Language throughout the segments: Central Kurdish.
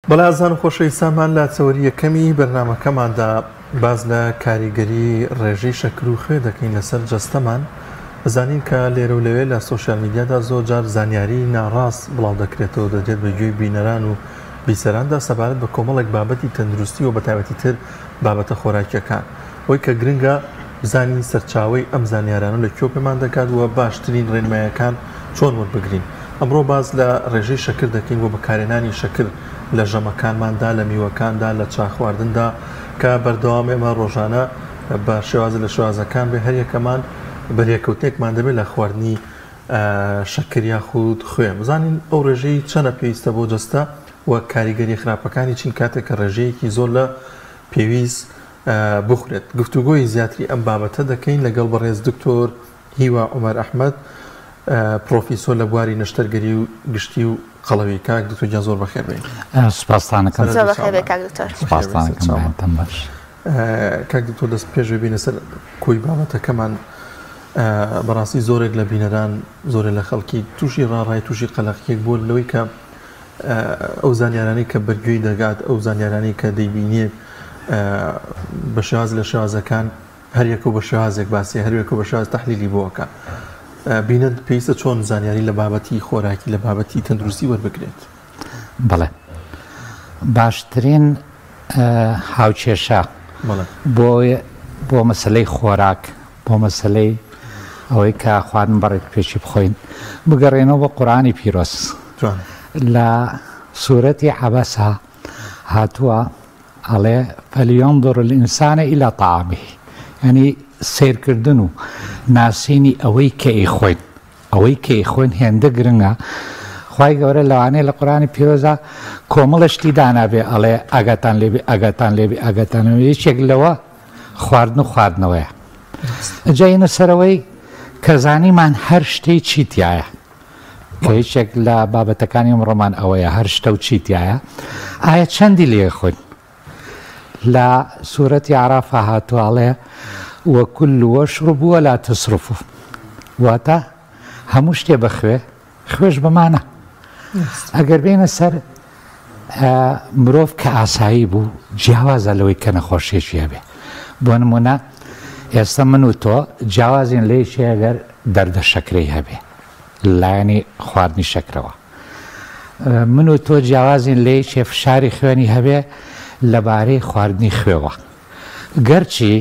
بەڵازان خۆشەویستان لە چەوەری یەکەمی بەرنامەکەماندا باز لە کاریگەری ڕێژەی شەکر و خوێ دەکەین لەسەر جەستەمان. بزانین کە لێرە و لەوێ لە سۆشیال میدیادا زۆر جار زانیاری ناڕاست بڵاو دەکرێتەوە دەدێت بە گوێی بینەران و بیسەراندا سەبارەت بە کۆمەڵێک بابەتی تەندروستی و بە تایبەتی تر بابەتە خۆراکیەکان، ئەوەی کە گرنگە بزانین سەرچاوەی ئەم زانیارانە لە کێو پێمان دەکات و باشترین ڕێنماییەکان چۆن وەربگرین. ئەمڕۆ باز لە ڕێژەی شەکر دەکەین و بەکارهێنانی شەکر لە ژەمەکانماندا لە میوەکاندا لە چاخواردندا کە بەردەوام ئێمە ڕۆژانە بە شێوازە لە شێوازەکان بێ هەر یەکەمان بەریەکەوتێکمان دەبێت لە خواردنی شەکر یاخود خوێ. بزانین ئەو ڕێژەی چەنە پێویستە بۆ جەستە و کاریگەری خراپەکانی چین کاتێک کە ڕێژەیەکی زۆر لە پێویست بخورێت. گفتوگۆی زیاتری ئەم بابەتە دەکەین لەگەڵ بەڕێز دکتۆر هیوا عومەر ئەحمەد، پرۆفیسۆر لە بواری نەشتەرگەری و گشتی و قەڵەوی. کاک دکتۆر گیان زۆر بەخێر بێن. سوپاسدانەکەم. سوپاسدانەکەم باش. کاک دکتۆر دەست پێش ببینە سەر کۆی بابەتەکەمان. بەڕاستی زۆرێک لە بینەران زۆرێک لە خەڵکی تووشی ڕاڕای تووشی قەلەقیەک بۆ لەوەی کە ئەو زانیارانی کە بەرگوێی دەگات، ئەو زانیارانی کە دەیبینێت بە شێواز لە شێوازەکان هەریەک و بە شێوازێک باسی هەروێک و بە شێواز تەحلیلی بۆەکە بینە پێویستە چۆن زانیاری لە بابەتی خۆراکی لە بابەتی تەندروستی وەربگرێت. بەڵێ باشترین هاوچێشە بۆ مەسلەی خۆراک، بۆ مەسلەی ئەوەی کە خواردن بەڕێک پێشی بخۆین بگەڕێنەوە بە قورئانی پیرۆز. لە سوورەتی عەبەسە هاتووە ئەڵێ فەلیەنظر الئینسان إلی طعامه، یعنی سیرکردن و ناسینی ئەوەی کە ئیخۆین، ئەوەی کە ئیخۆین هێندە گرنگە. خوای گەورە لەوانەیە لە قورئانی پیرۆزە کۆمەڵشتی دانابێ ئەڵێ ئاگاتان لێبێ ئاگاتان لێبێ ئاگاتان لێبێ. یەکێک لەوە خواردن و خواردنەوەیە. ئەجا ئینە سەرەوەی کە زانیمان هەر شتەی چیتیایە، کە هیچێک لە بابەتەکانی ئەمڕۆمان ئەوەیە هەر شتە و چیتیایە. ئایا چەندی لێ خۆین؟ لە سوورەتی عەرافە هاتووەڵێ وەکولوا واشربوا ولا تسرفوا، واتە هەموو شتێ بەخوێ، خوێش بمانە. ئەگەر بێنە سەر مرۆڤ کە ئاسایی بوو جیاوازە لەوەی کە نەخۆشیێکی هەبێ. بۆ نمونە ئێستا من و تۆ جیاوازین لێیشی ئەگەر دەردە شەکرەی هەبێ لایەنی خواردنی شەکرەوە، من و تۆ جیاوازین لێیشی فشاری خوێنی هەبێ لەبارەی خواردنی خوێوە. گەرچی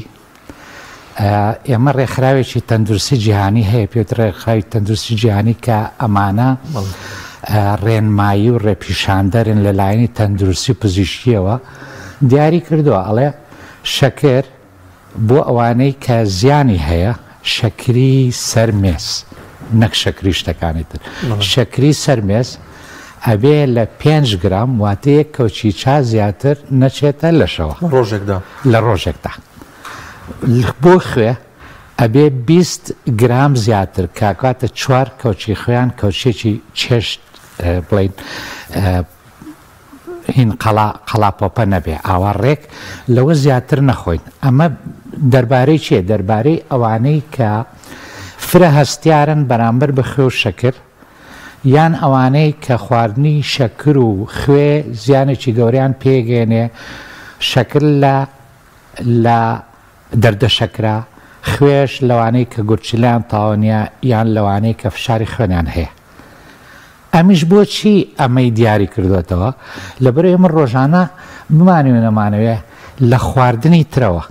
ئێمە ڕێکخراوێکی تەندروستی جیهانی هەیە، پێوت ڕێکخراوی تەندروستی جیهانی کە ئەمانە ڕێنمایی و ڕێپیشاندەرن لە لایەنی تەندروستی پزیشکیەوە دیاری کردووە. ئەڵێ شەکر بۆ ئەوانەی کە زیانی هەیە شەکری سەرمێز، نەک شەکری شتەکانی تر، شەکری سەرمێز ئەبێ لە 5 گرام واتە یەک کەوچی چا زیاتر نەچێتە لەشەوە لە ڕۆژێکدا. بۆ خوێ ئەبێ 20 گرام زیاتر کاکاتە 4 کەوچی خوێیان کەوچێکی چێشت بڵین هین قەڵاپۆپە نەبێ ئاوەڕێک لەوە زیاتر نەخۆین. ئەمە دەربارەی چیە؟ دەربارەی ئەوانەی کە فرە هەستیارن بەرامبەر بە خوێ و شەکر، یان ئەوانەی کە خواردنی شەکر و خوێ زیانێکی گەوریان پێگەێنێ. شەکر لە دەردە شەکرا، خوێش لەوانەی کە گورچیلیان تاوانە یان لەوانەی کە فشاری خوێنیان هەیە. ئەمیش بۆچی ئەمەی دیاری کردوێتەوە؟ لەبەرەوەی ئێمە ڕۆژانە بمانوێ نەمانەوێ لە خواردنی ترەوە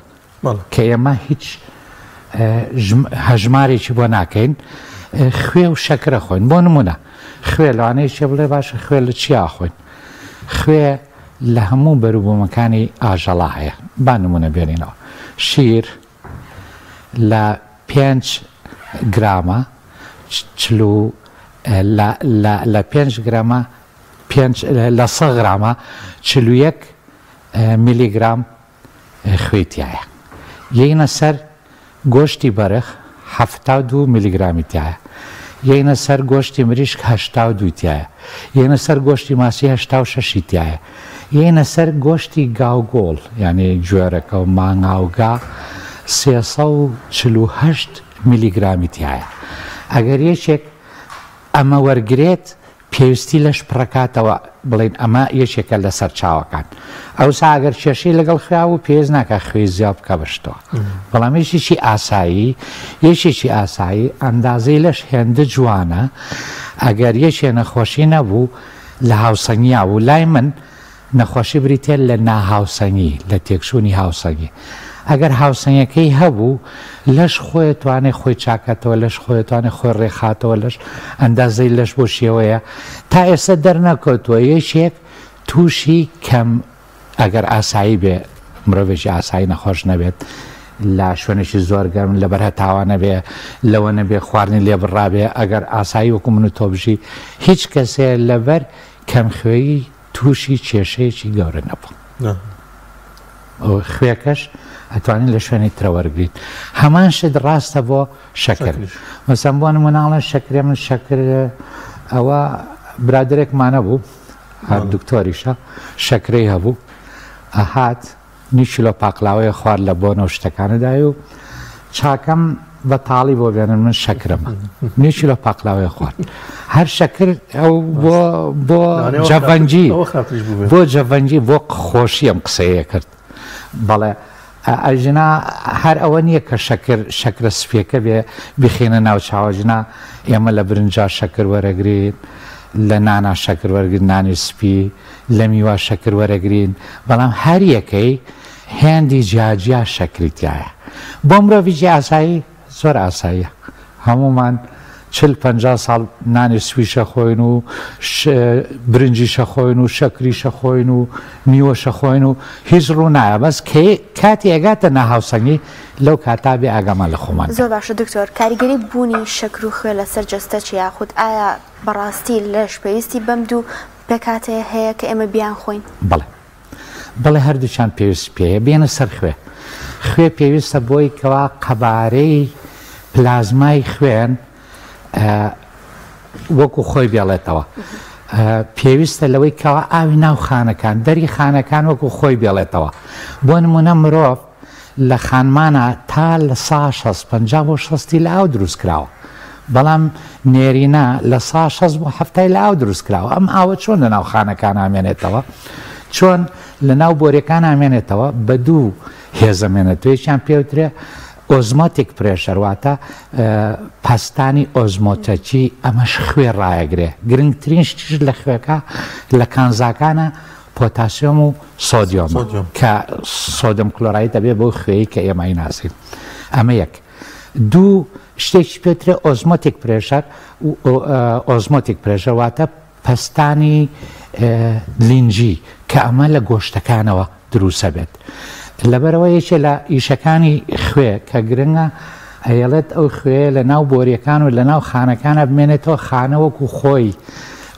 کە ئێمە هیچ هەژمارێکی بۆ ناکەین خوێ و شەکرە خۆین. بۆ نمونە خوێ لەوانەیە چێ بڵێ باشە خوێ لە چیا خۆین؟ خوێ لە هەموو بەروبوومەکانی ئاژەڵا هەیە. با نمونە بێنینەوە شیر لە 5 گرامە لە 5 گرامە لە 100 گرامە 41 میلیگرام خوێتیایە. یەینە سەر گۆشتی بەرخ 72 میلیگرامی تایە، یەینە سەر گۆشتی مریشک 82 تایە، یەینە سەر گۆشتی ماسی 86 تایە، یەینە سەر گۆشتی گاوگۆڵ یعنی گوێرەکە و مانگاوگا 348 میلیگرامی تایە. ئەگەر یەکێک ئەمە وەرگێت پێویستی لەش پڕکاتەوە بڵین ئەمە یەکێکە لەسەر چاوەکان ئەوسا ئەگەر کێشەی لەگەڵ خوێ و پێویست ناکە خوێ زیاد بکە بەشتەوە بەڵام یەکێکی ئاسایی ئەندازەی لەش هێندە جوانە ئەگەر یەکێ نەخۆشی نەبوو لە هاوسەنگیا و لای من نەخۆشی بریتێ لە ناهاوسەنگی لە تێکشوونی هاوسەنگی ئەگەر هاوسەنگەکەی هەبوو لەش خۆی توانێ خۆی چاکەتەوە لەش خۆی توانێ خۆی ڕێخاتەوە لەش ئەندازەی لەش بۆ شێوەیە تا ئێستا دەرنەکەوتووە یەکێک تووشی کەم ئەگەر ئاسایی بێ مرۆڤێکی ئاسایی نەخۆش نەبێت لە شوێنێکی زۆر گەرم لەبەر هەتاوانە بێ لەوە نەبێ خواردنی لێ بڕابێ ئەگەر ئاسایی وەکو من و تۆ بژی هیچ کەسێ لەبەر کەمخوێیی تووشی کێشەیەکی گەورە نەبوو خوێکەش ئەتوانین لە شوێنی ترەوەرگیت هەمان شت ڕاستە بۆ شەکر مەسەڵەن بۆ نموناڵە شەکرێ من شەکر ئەوە برادرێکمانە بوو هەر دکتۆریشە شەکرەی هەبوو ئەهات نیشیلۆ پاقلاوەیە خوارد لە بۆ نەو شتەکانەدای و چاکەم بە تاڵی بۆ بێنن من شەکرەمە نیشیلۆ پاقلاوەیە خوارد هەر شەکر ئەو بۆ جەڤەنجی بۆ جەڤەنجی بۆ خۆشیەم قسەیە کرد بەڵێ ئەژنا هەر ئەوە نییە کە شەکرە سپێکە بێ بخێنە ناو چاوەژنا ئێمە لە برنجا شەکر وەرەگرین لە نانا شەکر وەرگرن نانی سپی لە میوە شەکر وەرەگرین بەڵام هەر یەکەی هێندی جیاجیا شەکریتیایە بۆ مرۆڤیجی ئاسایی زۆر ئاساییە هەمومان 40-50 ساڵ نانی سویشە خۆین و برنجیشە خۆین و شەکریشە خۆین و میوەشە خۆین و هیچ ڕوو نایە بەس کاتی ئەگاتە ناهاوسەنگی لەو کاتابێ ئاگامان لە خۆمان زۆر باشە دکتۆر کاریگەری بوونی شەکر و خوێ لەسەر جەستە چ یاخود ئایا بەڕاستی لەش پێویستی بەم دوو پێکاتەیە هەیە کە ئێمە بیان خۆین بەڵێ هەردووچان پێویست پێەیە بێنە سەر خوێ پێویستە بۆی کەوا قەبارەی پلازمای خوێن وەکو خۆی بێڵێتەوە پێویستە لەوەی کەوا ئاوی ناو خانەکان دەری خانەکان وەکو خۆی بێڵێتەوە بۆ نمونە مرۆڤ لە خانمانە تا لە 150 لە ئاو دروست کراوە بەڵام نێرینە لە 160 بۆ 70 لە ئاو دروست کراوە ئەم ئاوە چۆن لە ناو خانەکان ئامێنێتەوە چۆن لە ناو بۆریەکان ئامێنێتەوە بە دوو هێزەمێنێتوەیەکیان پێوترێ ئۆزمۆتیک پرێشەر واتە پەستانی ئۆزمۆتەکی ئەمەش خوێ ڕایەگرێ گرنگترین شتیش لە خوێکە لە کانزاکانە پۆتاسیۆم و سۆدیۆم کە سۆدیۆم کلۆرایت دەبێ بۆ خوێی کە ئێمە ناسین ئەمە یەک دوو شتێکی پێترێ ئۆزمۆتیک پرێشەر ئۆزمۆتیک پرێشەر واتە پەستانی لینجی کە ئەمە لە گۆشتەکانەوە دروسە بێت لەبەرەوە یەکێ لە ئیشەکانی خوێ کە گرنگە ئەیەڵێت ئەو خوێ لە ناو بۆریەکان و لە ناو خانەکانە بمێنێتەوە خانە وەکو خۆی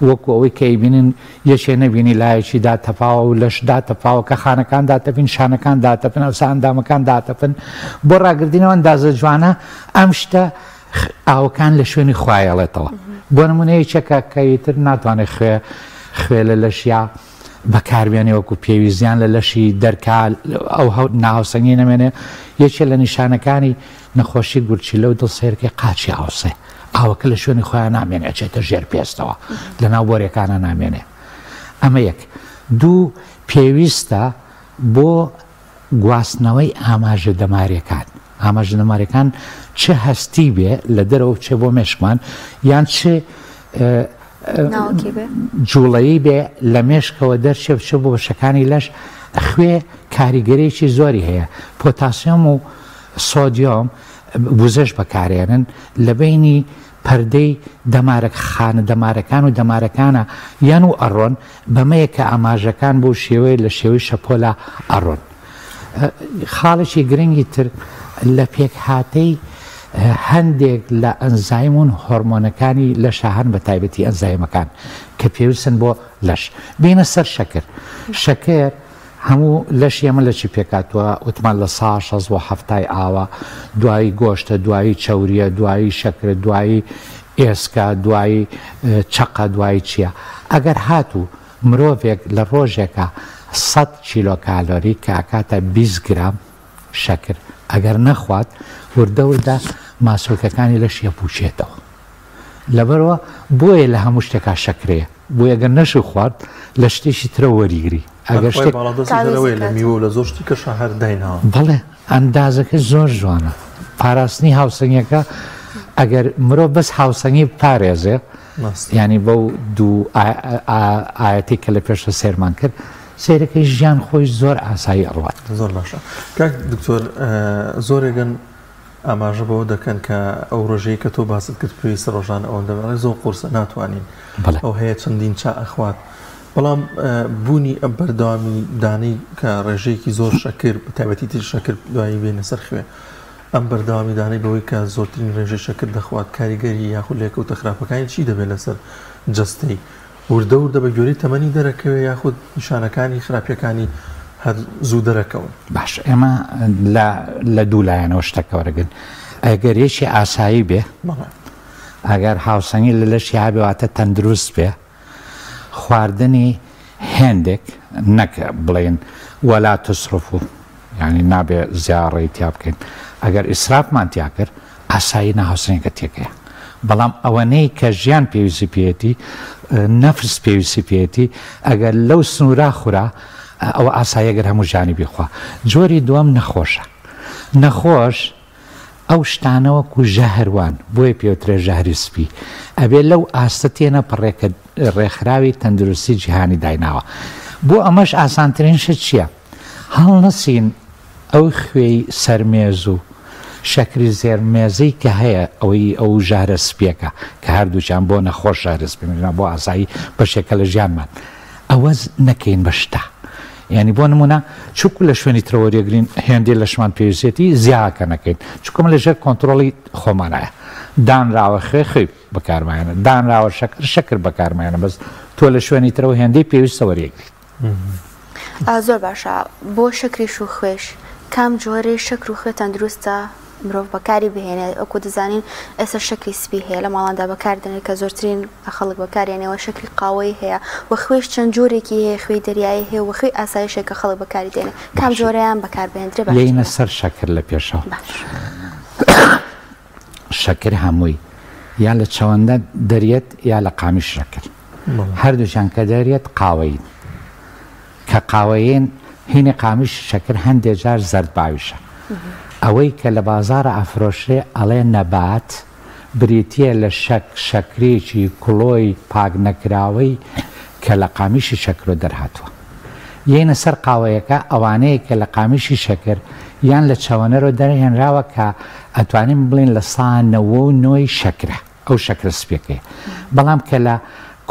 وەکو ئەوەی کە ئیبینن یەکێ نەبینی لایەکی داتەپاوە و لەش داتەپاوە کە خانەکان داتەپین شانەکان داتەپن ئەوسا ئەندامەکان داتەپن بۆ ڕاگردنەوە ئەندازە جوانە ئەم شتە ئاوەکان لە شوێنی خوایەڵێتەوە بۆ نمونەیەکێکە کەیتر ناتوانێت خوێ لە لەشیا بەکاربیێنێ وەکو پێویستیان لە لەشی دەرکال ئەو ناوسەنگی نەمێنێ یەکێ لە نیشانەکانی نەخۆشی گورچی لەو دڵسێرکە قاچی ئاوسێ ئاوەکە لە شوێنی خۆیان نامێنێ چێتە ژێر پێستەوە لە ناو بۆریەکانە نامێنێ ئەمە یەک دوو پێویستە بۆ گواستنەوەی ئاماژە دەماریەکان ئاماژە دەماریەکان چه هەستی بێ لە دەرەوە چێ بۆ مێشکمان یان چه جوڵەیی بێ لە مێشکەوە دەرچێ بچێ بۆ بەشەکانی لەش خوێ کاریگەرێکی زۆری هەیە پۆتاسیۆم و سۆدیۆم وزەش بەکارێنن لە بینی پەردەی خانە دەمارەکان و دەمارەکانە یان و ئەڕۆن بەمەیە کە ئاماژەکان بۆ شێوەیە لە شێوەی شەپۆلا ئەڕۆن خاڵێکی گرنگی تر لە پێک هاتەی هەندێک لە ئەنزایمون هۆرمۆنەکانی لە شاهان بە تایبەتی ئەنزایمەکان کە پێویستن بۆ لەش بینە سەر شەکر هەموو لەش ئێمە لە چی پێکاتوە وتمان لە 160 بۆ 70 ئاوە دوایی گۆشتە دوایی چەوریە دوایی شەکرە دوایی ئێسکا دوایی چەقە دوایی چییە ئەگەر هاتوو مرۆڤێک لە ڕۆژێکە 100 کیلۆکالۆری کە ئاکاتە 20 گرام شەکر ئەگەر نەخوات وردە ماسۆکەکانی لەشیە پوچێتەوە لەبەرەوە بۆیە لە هەموو شتێکا شەکرەیە بۆ ئەگەر نەش خوارد لە شتێکی ترە وەریگری ئەگەر شتێک لە میوە لە زۆر شتی کەش هەر داینەوە بەڵێ ئەندازەکە زۆر جوانە پاراستنی هاوسەنگەکە ئەگەر مرۆڤ بەس هاوسەنگی پارێزێ ینی بەو دوو ئاەتی کە لە پێشە سێرمان کرد سیرەکەی ژیان خۆی زۆر ئاسایی ئەڕوات زۆر باشە کاک دکتۆر زۆرێگەن ئاماژە بەوە دەکەن کە ئەو ڕۆژەیە کە تۆ باست کرد پێویستە ڕۆژان ئەوەندە زۆر قورسە ناتوانین ئەو هەیە چەندین چا ئەخوات بەڵام بوونی ئەم بەردەوامی دانەی کە ڕێژەیەکی زۆر شەکر تایبەتی تر شەکر دوایی بێنە سەر خوێ ئەم بەردەوامی دانەی بەوەی کە زۆرترین ڕێژەی شەکر دەخوات کاریگەری یاخود لێکەوتە خراپەکانی چی دەبێت لەسەر جەستەی وردە وردە بە گوێرەی تەمەنی دەرەکەوێ یاخود نیشانەکانی خراپیەکانی هەر زوو دەرەکەون باش ئێمە لە دوو لایەنەوە شتەکە وەرەگرن ئەگەر یەکی ئاسایی بێ ئەگەر هاوسەنگی لە لەشی هابێواتە تەندروست بێ خواردنی هێندێک نەک بڵێن وەلا تسرف و یعنی نابێ زیاڕێی تیا بکەین ئەگەر ئیسرافمان تیا کرد ئاسایی نەهاوسەنگەکە تێکەیە بەڵام ئەوەنەی کە ژیان پێویستی پێێتی نەفس پێویستی پێێتی ئەگەر لەو سنوورا خورا ئەوە ئاسایەگەر هەموو ژانی بخوا جۆری دووەم نەخۆشە نەخۆش ئەو شتانەوەکو ژەهروان بۆیە پێوترێ ژەهری سپی ئەبێ لەو ئاستە تێنە پڕێکە ڕێکخراوی تەندروستی جیهانی دایناوە بۆ ئەمەش ئاسانترین شت چییە؟ هەڵ نەسین ئەو خوێی سەرمێز و شەکری زێرمێزەی کە هەیە ئەوەی ئەو ژارە سپیەکە کە هەردووچیان بۆ نەخۆش ژارە سپێنە بۆ ئاسایی بەشێکە لە ژیانمان ئەوە نەکەین بەشتا یعنی بۆ نمونە چووکو لە شوێنی ترەوەریەگرین هێندێ لە شمان پێویستێتی زیاکە نەکەین چکم لەژێر کۆنتترۆڵی خۆمانایە دانراوە خوێ بەکارمایانە دانراوە شەکر بەکارمایانە بەس تۆ لە شوێنی ترەوە هێندەی پێویستە وەریەگریت زۆر باشە بۆ شەکریش و خوێش کام جۆرەی شەکر و خوێ تەندروستە مرۆڤ بەکاری بهێنێ ئەوکو دەزانین ئێستا شەکری سپی هەیە لە ماڵاندا بەکاردێنێت کە زۆرترین خەڵک بەکارێنەوە شەکری قاوەی هەیە و خوێش چەند جۆرێکی هەیە خوێی دەریایی هەیە و خوێی ئاسایشێکە خەڵک بەکاری دێنێ کام جۆرەیان بەکاربهێنرێ لێینە سەر شەکر لە پێشەوە شەکر هەمووی یا لە چەوەندە دەریێت یا لە قامی شەکر هەردووشان کە دەریێت قاوەین کە قاوەیەن هینی قامیش شەکر هەندێک جار زەرد باویشە ئەوەی کە لە بازارە ئەفرۆشرێ ئەڵێ نەبات بریتە لە شەکرێکی کڵۆی پاک نەکراوەی کە لە قامیشی شەکرۆ دەرهاتووە یەنە سەر قاوەیەکە ئەوانەیە کە لە قامیشی شەکر یان لە چاوەنەرۆ دەرهێنراوە کە ئەتوانین بڵین لە سانەوە و نۆی شەکرە ئەو شەکرە سپێکەیە بەڵام کە لە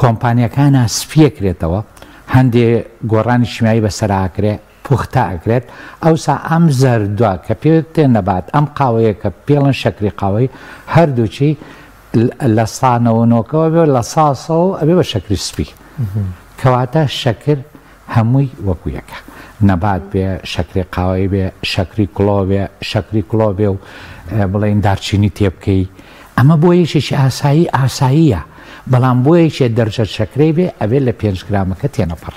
کۆمپانیەکانە سپیەکرێتەوە هەندێ گۆڕانی شیمایی بەسەراکرێ پوختە ئەکرێت ئەوسا ئەم زەردووە کە پێ نەبات ئەم قاوەیە کە پێڵن شەکری قاوەی هەردووچی لە سانەوەنۆکەوە بێ لە ساسەوە ئەبێ بە شەکری سپی کەواتە شەکر هەمووی وەکو یەکە نەبات بێ شەکری قاوەی بێ شەکری کڵۆ بێ شەکری کڵۆ بێ و بڵێن دارچینی تێ بکەی ئەمە بۆ یەکێکی ئاساییە بەڵام بۆ یەکێ دەرجە شەکرەی بێ ئەبێ لە 5 گرامەکە تێنەپەڕ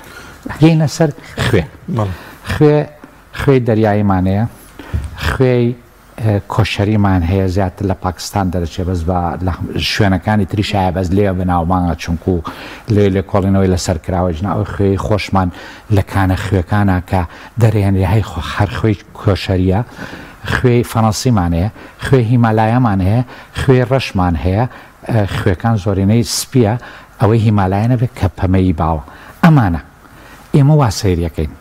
گەینە سەر خوێ دەریاییمانەیە خوێی کۆشەریمان هەیە زیاتر لە پاکستان دەرەچێ بەس بە شوێنەکانی تریشایە بەس لێ بناومانگە چونکو لێ کۆڵینەوەی لەسەر کراوەژنا ئەو خوێی خۆشمان لە کانە خوێکانە کە دەرێنێ هەی هەر خوێی کۆشەریە خوێی فەنەسیمان هەیە خوێ هیمالایەمان هەیە خوێ ڕەشمان هەیە خوێکان زۆرینەی سپیە ئەوەی هیمالایەنە بێت کە پەمەی باوە ئەمانە ئێمە وا سەیریەکەین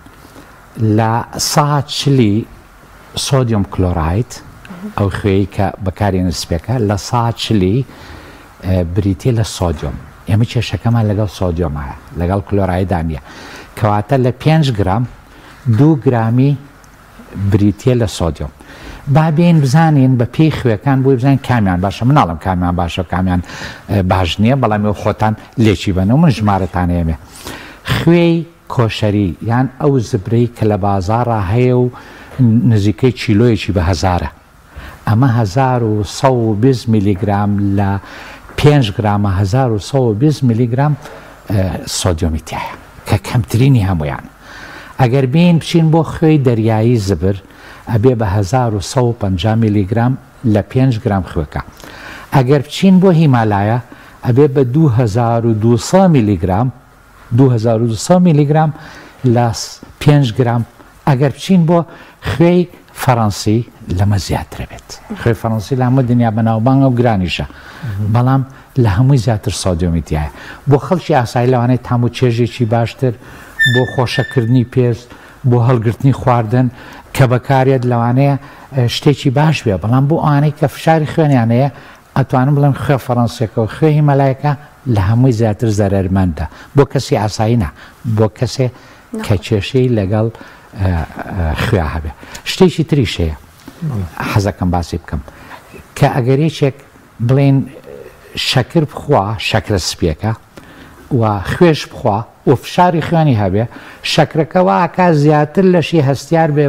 لە ساچلی سۆدیۆم کلۆرایت ئەو خوێی کە بەکارێنە سپێکە لە ساچلی بریتێ لە سۆدیۆم ئێمە کێشەکەمان لەگەڵ سۆدیۆمایە لەگەڵ کلۆرایدا نییە کەواتە لە 5 گرام 2 گرامی بریتێ لە سۆدیۆم بابێن بزانین بە پێی خوێکان بۆی بزانین کامیان باشە مناڵم کامیان باشە کامیان باش نییە بەڵام ئەو خۆتان لێکی بنەوە من ژمارەتان ئێمێ خوێی کۆشەری یان ئەو زبرەی کە لە بازارە هەیە و نزیکەی چیلۆیەکی بە هەزارە ئەمە 1120 میلیگرام لە 5 گرامە 1120 میلیگرام سۆدیۆمی تایە کە کەمترینی هەمویان ئەگەر بین بچین بۆ خوێی دەریایی زبر ئەبێ بە 1150 میلیگرام لە 5 گرام خوێکە ئەگەر بچین بۆ هیمالایە ئەبێ بە 2200 میلیگرام 2200 میلیگرام لە 5 گرام ئەگەر بچین بۆ خوێی فەڕەنسی لەمە زیاتر بێت خوێی فەڕەنسی لە هەموو دنیا بەناوبانگە و گرانیشە بەڵام لە هەمووی زیاتر سۆدیۆمی تایە بۆ خەڵکی ئاسایی لەوانەیە تام و چێژێکی باشتر بۆ خۆشەکردنی پێست بۆ هەڵگرتنی خواردن کە بەکارێت لەوانەیە شتێکی باش بێ بەڵام بۆ ئەوانەی کە فشاری خوێنیانەیە ئەتوانم بڵێن خوێ فەڕەنسیەکە و خوێ هیمەلایەکە لە هەمووی زیاتر زەرمەندە بۆ کەسی ئاسایی نە بۆ کەسێ کە کێشەی لەگەڵ خوێ هەبێ شتێکی تریش هەیە حەزەکەم باسی بکەم کە ئەگەرێکێک بڵێن شەکر بخوا شەکرە سپیەکە و خوێش بخوا و فشاری خوێنی هەبێ شەکرەکە واکە زیاتر لەشی هەستیار بێ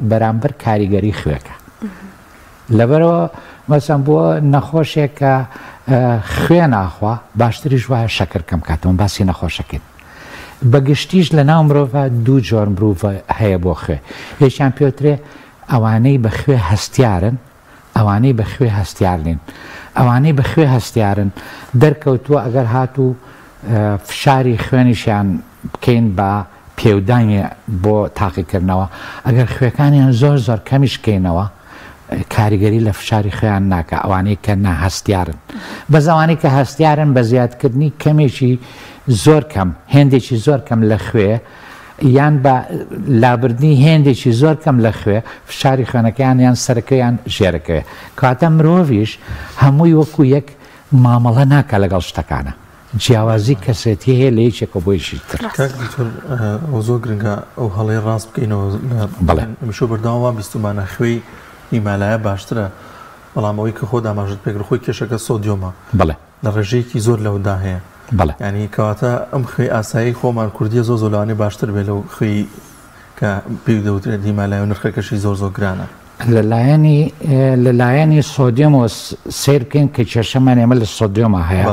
بەرامبەر کاریگەری خوێەکە لەبەرەوە مەسەن بۆ نەخۆشێک کە خوێ ناخوا باشتریش وایە شەکر کەم کاتەوە باسی نەخۆشەکەین بەگشتیش لە ناو مرۆڤ دوو جۆر مرۆڤ هەیە بۆ خوێ یەکیان پێوترێ ئەوانەی بە خوێ هەستیارن ئەوانەی بە خوێ هەستیار نین ئەوانەی بە خوێ هەستیارن دەرکەوتووە ئەگەر هاتوو فشاری خوێنیشیان بکەین بە پێودانی بۆ تاقیکردنەوە ئەگەر خوێەکانیان زۆر زۆر کەمیش بکەینەوە کاریگەری لە فشاری خوێیان ناکە ئەوانەی کە ناهەستیارن بەس ئەوانەی کە هەستیارن بە زیادکردنی کەمێکی زۆر کەم هێندێکی زۆر کەم لە خوێ یان بە لابردنی هێندێکی زۆر کەم لە خوێ فشاری خوێنەکەیان یان سەرەکەیان ژێرەکەوێ کاتە مرۆڤیش هەمووی وەکو یەک مامەڵە ناکە لەگەڵ شتەکانە جیاوازی کەسێتی هەیە لە یەکێکە بۆیشی تر ئەو زۆر گرنگە ئەو هەڵەی ڕاست بکەینەوە میشۆ بەرداوە بیستمانە خوێی هیمالایە باشترە بەڵام ئەوەی کە خۆ داماژت پێگر خۆی کێشەکە سۆدیۆمە بەڵێ لە ڕێژەیەکی زۆر لەودا هەیە ینی کەواتە ئەم خوێی ئاسایی خۆمان کوردیە زۆر زۆلوانی باشتر بێ لەو خوێی کە پێی دەوترێت هیمالای و نرخەکەشی زۆر زۆر گرانە لەلایەنی سۆدیۆم و سیر بکەین کە کێشەمان ئێمە لە سۆدیۆمە هەیە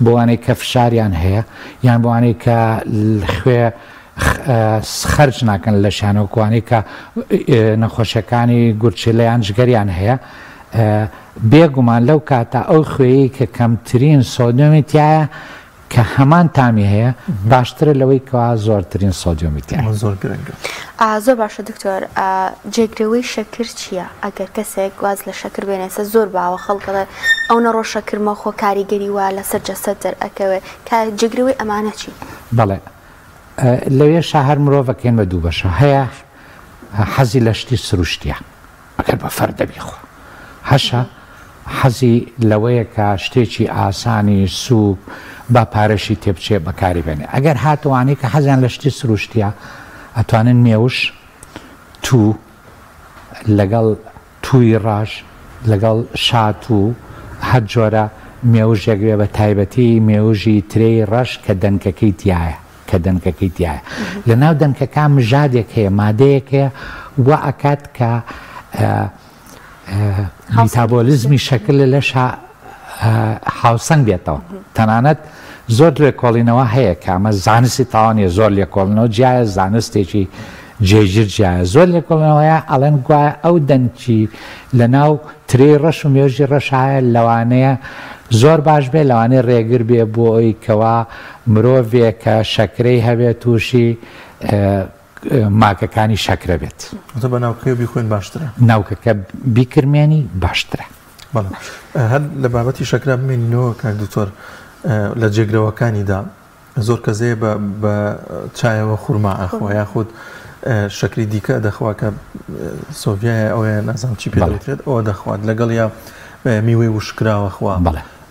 بۆوانەی کە فشاریان هەیە یان بۆوانەی کە خوێ خەرج ناکەن لە شانۆکوانی کە نەخۆشیەکانی گورچیلەیان ژگەریان هەیە بێگومان لەو کاتە ئەو خوێی کە کەمترین سۆدیۆمی تایە کە هەمان تامی هەیە باشترە لەوەی کەوا زۆرترین سۆدیۆمی تایە زۆر گرنگە زۆر باشە دکتۆر جێگرەوەی شەکر چییە ئەگەر کەسێک واز لە شەکر بێنێسە زۆر باوە خەڵکەڵێ ئەو نەڕۆ شەکرمە خۆ کاریگەری وا لەسەر جەسەد دەرئەکەوێت کە جێگرەوەی ئەمانە چی بەڵێ لەوێ شەهر مرۆڤەکەین بە دوو بەشە هەیە حەزی لە شتی سروشتیە ئەگەر بە فەردەبی خۆ هەشە حەزی لەوەیە کە شتێکی ئاسانی سووب با پارەشی تێبچێ بەکاری بێنێ ئەگەر هاتوانەی کە حەزیان لە شتی سروشتیە ئەتوانن مێوش تو لەگەڵ تووی ڕاش لەگەڵ شات و هەر جۆرە مێوژێکوێ بە تایبەتی مێوژی ترێی ڕەش کە دەنکەکەی تایە لە ناو دەنکەکان مژادێک هەیە مادەیەک هەیە وە ئەکات کە میتابۆلیزمی شەکل لەش هاوسەنگ بێتەوە تەنانەت زۆر لێکۆڵینەوە هەیە کە ئەمە زانستی تاوانێ زۆر لێکۆڵنەوە جایە زانستێکی جێژر جایە زۆر لێکۆڵنەوەیە ئەڵێن گوایە ئەو دەنگی لە ناو ترێ ڕەش و مێژی ڕەشایە لەوانەیە زۆر باش بێ لەوانەیە ڕێگر بێ بۆ ئەوی کەوا مرۆڤێک کە شەکرەی هەبێت تووشی ماکەکانی شەکرە بێت بە ناوکەکە بیخۆین باشترە ناوکەکە بیکرمێنی باشترە هەر لە بابەتی شەکرا بمێنینەوە کاک دکتۆر لە جێگرەوەکانیدا زۆر کەسەیە بە چایەوە خوورما ئەخوا یاخود شەکری دیکە دەخوا کە سۆڤیایە ئەوەیە نازانم چی پێدەوترێت ئەوە دەخوات لەگەڵ یا میوەی وشکراوە خوا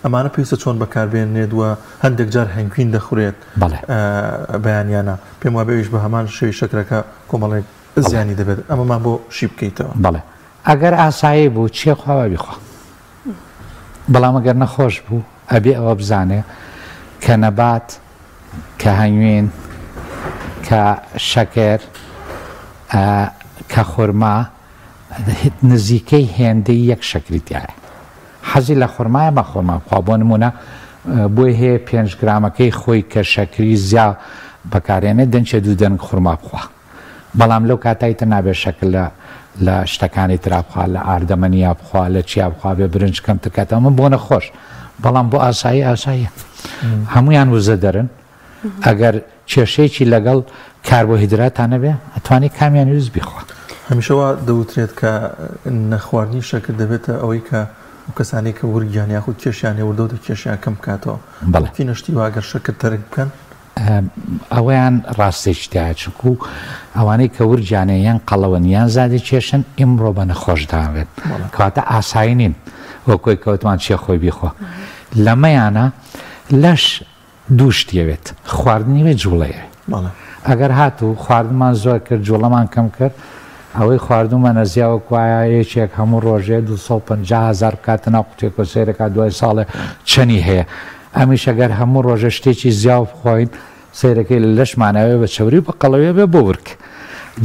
ئەمانە پێویستە چۆن بەکاربێنێت وە هەندێک جار هەنگوین دەخورێت بەیانیانە پێم وابێ ویش بە هەمان شێوی شەکرەکە کۆمەڵێک زیانی دەبێت ئەمەمان بۆ شی بکەیتەوە بەڵێ ئەگەر ئاسایی بوو چیە خواوە بیخوا بەڵام ئەگەر نەخۆش بوو ئەبێ ئەوە بزانێ کە نەبات کە هەنگوین کە شەکر کە خورما نزیکەی هێندەی یەک شەکری تایە حەزی لە خورمایە بە خۆرما بخوا بۆ نمونە بۆی هەیە 5 گرامەکەی خۆی کە شەکری زیا بەکارێنێت دەنچە دوو دەنگ خورما بخوا بەڵام لەو کاتایتە نابێت شەکل لە شتەکانی ترا بخوا لە ئاردەمەنیا بخوا لە چیا بخوا بێ برنج کەم تکاتەمە بۆ نەخۆش بەڵام بۆ ئاساییە هەمویان وزە دەرن ئەگەر کێشەیەکی لەگەڵ کاربۆهیدراتانە بێ ئەتوانێت کامیان ویست بیخوا. هەمیشەوە دەوترێت کە نەخواردنی شەکر دەبێتە ئەوەی کە کەسانی کە ورگیان یاخود کێشیان هێوردە و کێشیان کەم بکاتەوە. بەڵێ نشتی واگەر شەکر تەرک بکەن ئەوەیان ڕاستێکی تایە چونکو ئەوانەی کە ورجانەیان قەڵەوەن یان زیادی کێشن ئیمڕۆ بە نەخۆشداوێت کەواتە ئاسایی نین وەکۆی کەوتمان چێ خۆی بیخۆ لەمەیانە لەش دووشتیەوێت خواردنی وێ جوڵەیە ئەگەر هاتوو خواردنمان زۆر کرد جوڵەمان کەم کرد ئەوەی خواردومە نەزیاوە کوایە یەکێک هەموو ڕۆژێ 250,000 بکاتە ناو قوتێک و سێرەکە دوای ساڵێ چەنی هەیە ئەمیش ئەگەر هەموو ڕۆژە شتێکی زیاو بخۆین سیرەکەی لە لەشمانەوێ بە چەوری بە قەڵەوێ بێ بۆ ورک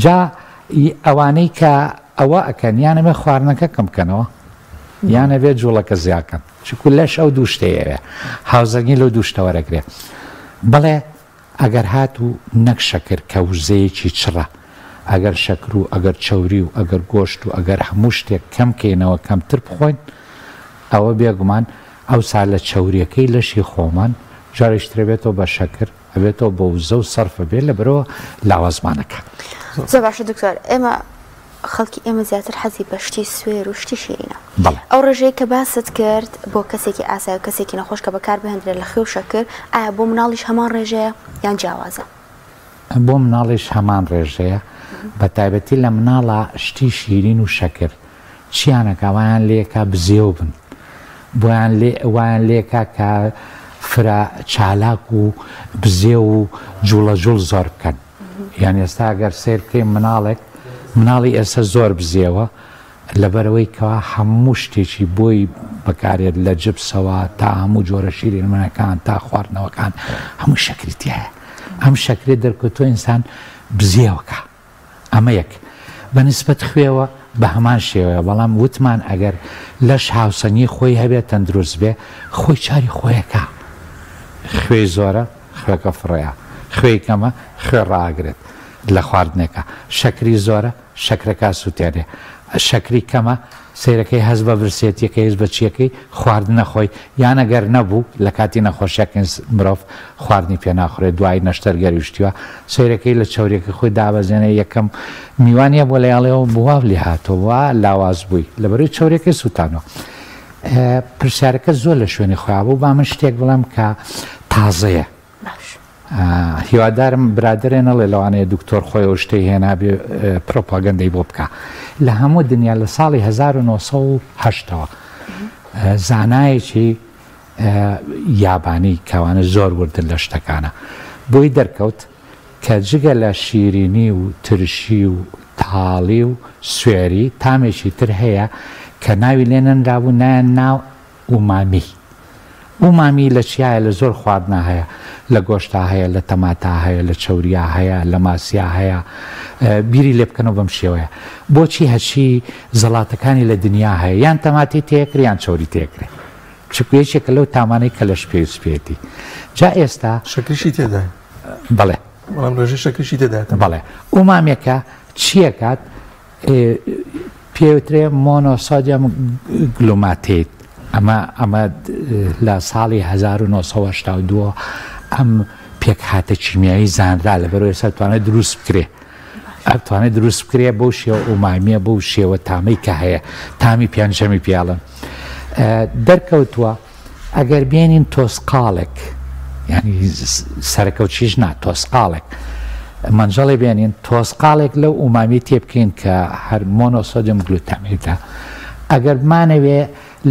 جا ئەوانەی کە ئەوە ئەکەن یانەبێ خواردنەکە کەم بکەنەوە یانەبێت جوڵەکە زیاکەن چکو لەش ئەو دووشتەیەوێ هاوزەنگی لەو دووشتەوەرەگرێت بەڵێ ئەگەر هات و نەک شەکر کە وزەیەکی چڕە ئەگەر شەکر و ئەگەر چەوری و ئەگەر گۆشت و ئەگەر هەموو شتێک کەمکەینەوە کەمتر بخۆین ئەوە بێگومان ئەو سا لە چەوریەکەی لەشی خۆمان جارشترە بێتەوە بە شەکر ئەبێتەوە بە وزە و سەرفە بێت لە بەرەوە لاوازمانەکە. زۆر باشە دکتۆر ئێمە خەڵکی ئێمە زیاتر حەزی بە شتی سوێر و شتی شیرینە ئەو ڕێژەیە کە باست کرد بۆ کەسێکی ئاسایی و کەسێکی نەخۆش کە بەکار بهێنرێت لە خێو شەکر ئایا بۆ مناڵیش هەمان ڕێژەیە یان جیاوازە؟ بۆ مناڵیش هەمان ڕێژەیە بە تایبەتی لە مناڵە شتی شیرین و شەکر چیانەکەوایان لێکا بزێو بن بۆیان وایان لێکا کە فرا چالاک و بزێ و جوڵە جوڵ زۆر بکەن یان ئێستا ئەگەر سیر بکەین مناڵی ئێستا زۆر بزێوە لەبەرەوەی کەوا هەموو شتێکی بۆی بەکارێت لە جبسەوە تا هەموو جۆرە شیرینمەکان تا خواردنەوەکان هەموو شەکریتیایە ئەم شەکرێت دەرکەوتۆ ئینسان بزێوەکە ئەمە یەک بەنسبەت خوێوە بە هەمان شێوەیە بەڵام وتمان ئەگەر لەش هاوسەنگی خۆی هەبێت تەندروست بێ خۆی چاری خۆیەکە خوێی زۆرە خوێکە فڕەیە خوێی کەمە خوێ ڕاگرێت لە خواردنێکە شەکری زۆرە شەکرەکە سووتێنێ شەکری کەمە سیرەکەی هەز بە برسێتیەکە هێز بە چیەکەی خواردنە خۆی یان ئەگەر نەبوو لە کاتی نەخۆشیەکەن مرۆڤ خواردنی پێ ناخورێت دوای نەشتەرگەری شتیوە سیرەکەی لە چاورێکی خۆی دابەزێنێ یەکەم میوانە بۆ لەیاڵەوە بواو لێ هاتەوە لاواز بووی لەبەروی چاورێکی سووتانەوە پرسیارەکە زۆر لە شوێنی خۆیان بوو با من شتێک بڵام کە تازەیە هیوادارم برادرێ نەڵێ لەوانەیە دکتۆر خۆی ئەو شتەی هێنا بێ پرۆپاگەندەی بۆ بکە لە هەموو دنیا لە ساڵی 1970ەوە زانایەکی یابانی کەوانە زۆر وردن لە شتەکانە بۆی دەرکەوت کە جگە لە شیرینی و ترشی و تاڵی و سوێری تامێکی تر هەیە کە ناوی لێنەنرابوو نایەن ناو ئومامی ئومامی لە چیایە لە زۆر خواردنا هەیە لە گۆشتا هەیە لە تەماتا هەیە لە چەوریا هەیە لە ماسیا هەیە بیری لێ بکەنەوە بەم شێوەیە بۆچی هەچی زەڵاتەکانی لە دنیا هەیە یان تەماتی تێکرێ یان چەوری تێکرێ چکوێکێکە لەو تامانەی کە لەش پێویستێتی جا ئێستا شەکریشی تێدا بەڵێ بەڵام ڕێژەی شەکریشی تێدات بەڵێ ئومامێکە چیەکات پێوترێ مۆنۆسۆدیەم گلوماتێت ئەمە لە ساڵی 1970 ئەم پێک هاتە چیمیایی زانرا لە بەرەوەی ئێستا توانێت دروست بکرێ ئەتوانێت دروست بکرێ بەو شێوە ئومامیە بەو شێوە تامەی کە هەیە تامی پیانجەمی پیاڵن دەرکەوتووە ئەگەر بێنین تۆسقاڵێک ینی سەرکەوتچیش نا تۆسقاڵێک منجەڵی بێنین تۆسقاڵێک لەو ئومامی تێ بکەین کە هەر مۆنۆسۆدیۆم گلوتامێتە ئەگەر بمانەوێ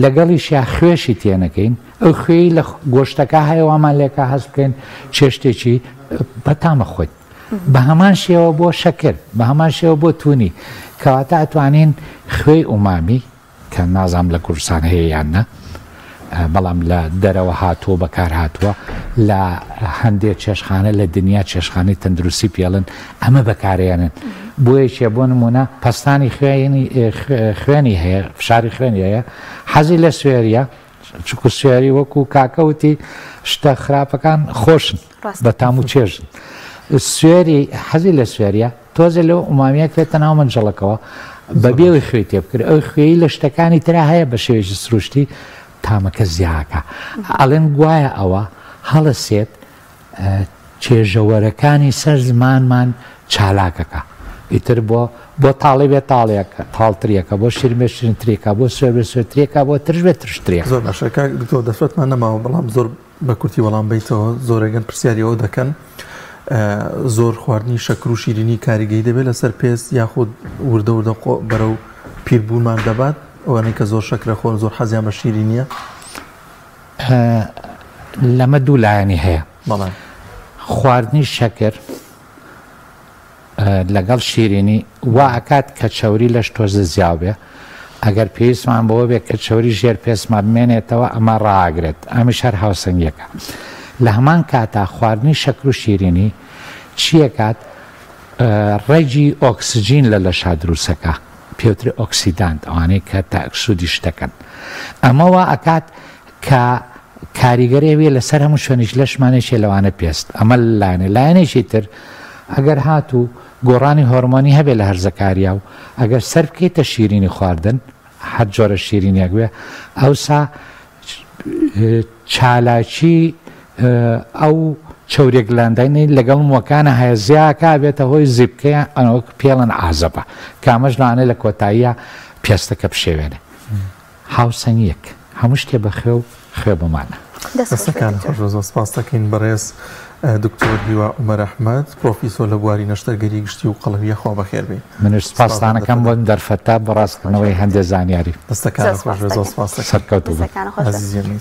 لەگەڵیشیا خوێشی تێنەکەین ئەو خوێی لە گۆشتەکە هەیەوامان لێکە هەست بکەین چێشتێکی بەتامە خۆیت بە هەمان شێوە بۆ شەکر بە هەمان شێوە بۆ تونی کەواتە ئەتوانین خوێی ئومامی کە نازام لە کوردستان هەیە یاننا بەڵام لە دەرەوە هاتووە بەکار هاتووە لە هەندێک چێشخانە لە دنیا چێشخانەی تەندروستی پێڵن ئەمە بەکارێنن بۆیەکێ بۆ نمونە پەستانی خوێنی هەیە فشاری خوێنی هەیە حەزی لە سوێریە چکو سوێری وەکو کاکەوتی شتە خراپەکان خۆشن بە تام و چێژن سوێری حەزی لە سوێریە تۆزە لەو ئومامیە کرێتە ناو منجەڵەکەوە بە بێوەی خوێی تێ بکرد ئەو خوێی لە شتەکانی ترا هەیە بە شێوێژی سروشتی تامەکە زیاکە ئەڵێن گوایە ئەوە هەڵەسێت چێژەوەرەکانی سەر زمانمان چالاکەکە ئیتر بۆ تاڵی بێت تاڵێکە تاڵترێکە بۆ شیرمێ شرنترێکە بۆ سوێ سوێترێکە بۆ ترش بێت ترشترێک زۆر باشەکە تۆ دەفرەتمان نەماوە بەڵام زۆر بە کورتی وەڵام بیتەوە زۆرەگەن پرسیاریەوە دەکەن زۆر خواردنی شەکر و شیرینی کاریگەری دەبێت لەسەر پێست یاخود وردە وردە بەرەو پیربوونمان دەبات ئەوانەی کە زۆر شەکرە خۆن زۆر حەزیان بە شیرینیە لەمە دوو لایەنی هەیە بەڵام خواردنی شەکر لەگەڵ شیرینی وا ئەکات کە چەوری لەش تۆزە زیاو بێ ئەگەر پێویستمان بەوە بێت کە چەوری ژێر پێسمان بمێنێتەوە ئەمە ڕاگرێت ئەمیش هەر هاوسەنگیەکە لە هەمان کاتا خواردنی شەکر و شیرینی چیەکات ڕێجی ئۆکسجین لە لەشا دروستەکە پێوتری ئۆکسیدانت ئەوانەی کە تاکسودی شتەکەن ئەمەوە ئەکات کە کاریگەرێوێ لەسەر هەموو شوێنیش لەشمانێکی لەوانە پێست ئەمە لایەنێکی تر ئەگەر هاتوو گۆڕانی هۆرمۆنی هەبێ لە هەرزەکاریا و ئەگەر سەر بکەیتە شیرینی خواردن هەر جۆرە شیرینیەک بێ ئەوسا چالاکی ئەو چەورێک لانداینی لەگەڵ موەکانە هەیە زیاکە بێتە هۆی زیبکەیە ئەوە پێڵەن ئازەبە کامەش لەوانێ لە کۆتاییە پێستەکە بشێوێنێ هاوسەنگیەک هەموو شتێ بەخێ و خێ بمانە دەستەکان خۆش زۆر سپاس دەکەین بەڕێز دکتۆر هیوا عومەر ئەحمەد پرۆفیسۆر لە بواری نەشتەرگەری گشتی و قەڵەویە خوا بەخێر بێ منش سپاسدانەکەم بۆ دەرفەتە بەڕاستکردنەوەی هەندێک زانیاری دەستەکان خۆش زۆر سپاس دەکەین سەرکەوتوو عەزیزێنی